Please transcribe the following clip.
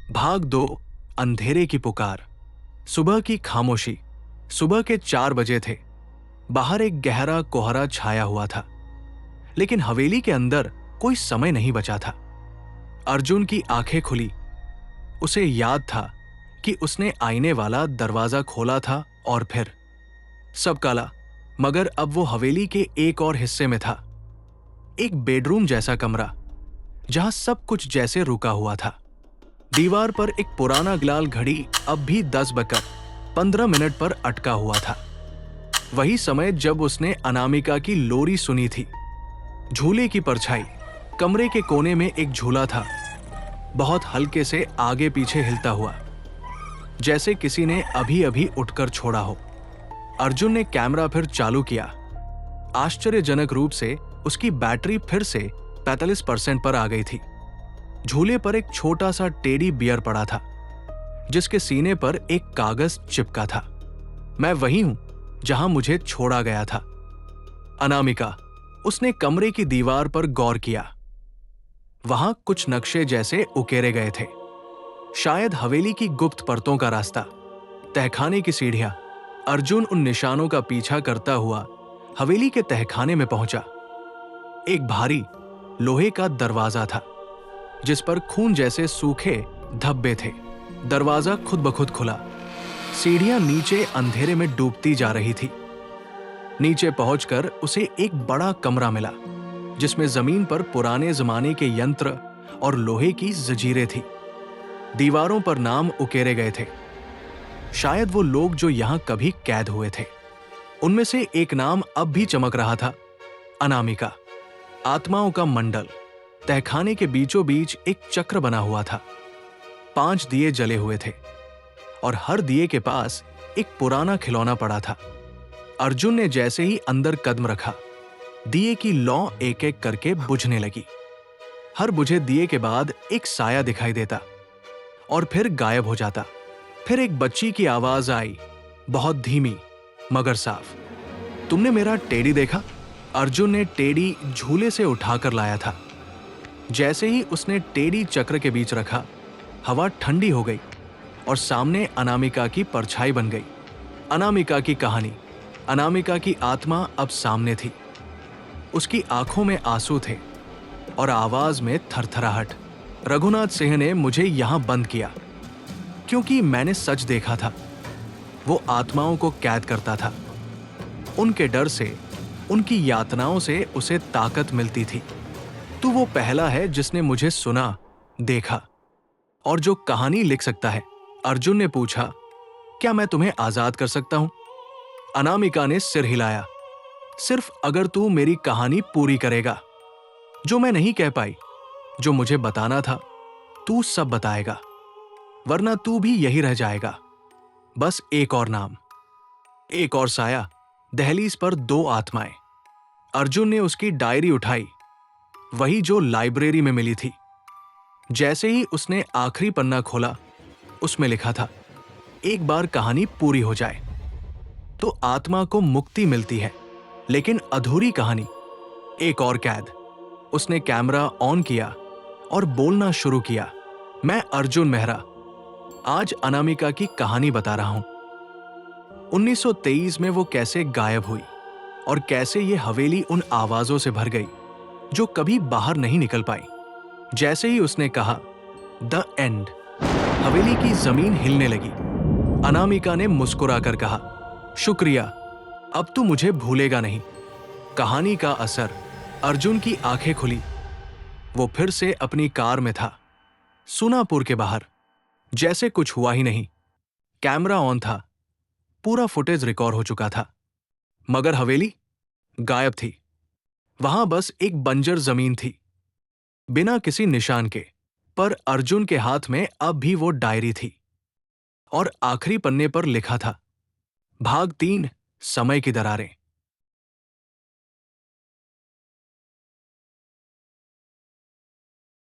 भाग 2 अंधेरे की पुकार। सुबह की खामोशी। सुबह के 4 बजे थे। बाहर एक गहरा कोहरा छाया हुआ था, लेकिन हवेली के अंदर कोई समय नहीं बचा था। अर्जुन की आंखें खुली। उसे याद था कि उसने आईने वाला दरवाजा खोला था और फिर सब काला। मगर अब वो हवेली के एक और हिस्से में था, एक बेडरूम जैसा कमरा जहां सब कुछ जैसे रुका हुआ था। दीवार पर एक पुराना ग्लाल घड़ी अब भी 10:15 पर अटका हुआ था। वही समय जब उसने अनामिका की लोरी सुनी थी। झूले की परछाई। कमरे के कोने में एक झूला था, बहुत हल्के से आगे पीछे हिलता हुआ, जैसे किसी ने अभी अभी उठकर छोड़ा हो। अर्जुन ने कैमरा फिर चालू किया। आश्चर्यजनक रूप से उसकी बैटरी फिर से 45% पर आ गई थी। झूले पर एक छोटा सा टेडी बियर पड़ा था, जिसके सीने पर एक कागज चिपका था। मैं वही हूं जहां मुझे छोड़ा गया था। अनामिका। उसने कमरे की दीवार पर गौर किया। वहां कुछ नक्शे जैसे उकेरे गए थे, शायद हवेली की गुप्त परतों का रास्ता, तहखाने की सीढ़ियां। अर्जुन उन निशानों का पीछा करता हुआ हवेली के तहखाने में पहुंचा। एक भारी लोहे का दरवाजा था, जिस पर खून जैसे सूखे धब्बे थे। दरवाजा खुद ब खुद खुला। सीढ़ियां नीचे अंधेरे में डूबती जा रही थी। नीचे पहुंचकर उसे एक बड़ा कमरा मिला, जिसमें जमीन पर पुराने जमाने के यंत्र और लोहे की जंजीरें थी। दीवारों पर नाम उकेरे गए थे, शायद वो लोग जो यहां कभी कैद हुए थे। उनमें से एक नाम अब भी चमक रहा था, अनामिका। आत्माओं का मंडल। तहखाने के बीचों बीच एक चक्र बना हुआ था। 5 दिए जले हुए थे और हर दिए के पास एक पुराना खिलौना पड़ा था। अर्जुन ने जैसे ही अंदर कदम रखा, दिए की लौ एक एक करके बुझने लगी। हर बुझे दिए के बाद एक साया दिखाई देता और फिर गायब हो जाता। फिर एक बच्ची की आवाज आई, बहुत धीमी मगर साफ। तुमने मेरा टेडी देखा? अर्जुन ने टेडी झूले से उठाकर लाया था। जैसे ही उसने टेडी चक्र के बीच रखा, हवा ठंडी हो गई और सामने अनामिका की परछाई बन गई। अनामिका की कहानी। अनामिका की आत्मा अब सामने थी। उसकी आंखों में आंसू थे और आवाज में थरथराहट। रघुनाथ सिंह ने मुझे यहां बंद किया क्योंकि मैंने सच देखा था। वो आत्माओं को कैद करता था। उनके डर से, उनकी यातनाओं से उसे ताकत मिलती थी। तू वो पहला है जिसने मुझे सुना, देखा और जो कहानी लिख सकता है। अर्जुन ने पूछा, क्या मैं तुम्हें आजाद कर सकता हूं? अनामिका ने सिर हिलाया। सिर्फ अगर तू मेरी कहानी पूरी करेगा। जो मैं नहीं कह पाई, जो मुझे बताना था, तू सब बताएगा, वरना तू भी यही रह जाएगा। बस एक और नाम, एक और साया। दहलीज पर 2 आत्माएं। अर्जुन ने उसकी डायरी उठाई, वही जो लाइब्रेरी में मिली थी। जैसे ही उसने आखिरी पन्ना खोला, उसमें लिखा था, एक बार कहानी पूरी हो जाए तो आत्मा को मुक्ति मिलती है, लेकिन अधूरी कहानी, एक और कैद। उसने कैमरा ऑन किया और बोलना शुरू किया। मैं अर्जुन मेहरा आज अनामिका की कहानी बता रहा हूं। 1923 में वो कैसे गायब हुई और कैसे ये हवेली उन आवाजों से भर गई जो कभी बाहर नहीं निकल पाई। जैसे ही उसने कहा, द एंड, हवेली की जमीन हिलने लगी। अनामिका ने मुस्कुराकर कहा, शुक्रिया, अब तू मुझे भूलेगा नहीं। कहानी का असर। अर्जुन की आंखें खुली। वो फिर से अपनी कार में था, सुनापुर के बाहर, जैसे कुछ हुआ ही नहीं। कैमरा ऑन था, पूरा फुटेज रिकॉर्ड हो चुका था, मगर हवेली गायब थी। वहां बस एक बंजर जमीन थी, बिना किसी निशान के। पर अर्जुन के हाथ में अब भी वो डायरी थी और आखिरी पन्ने पर लिखा था, भाग 3, समय की दरारें।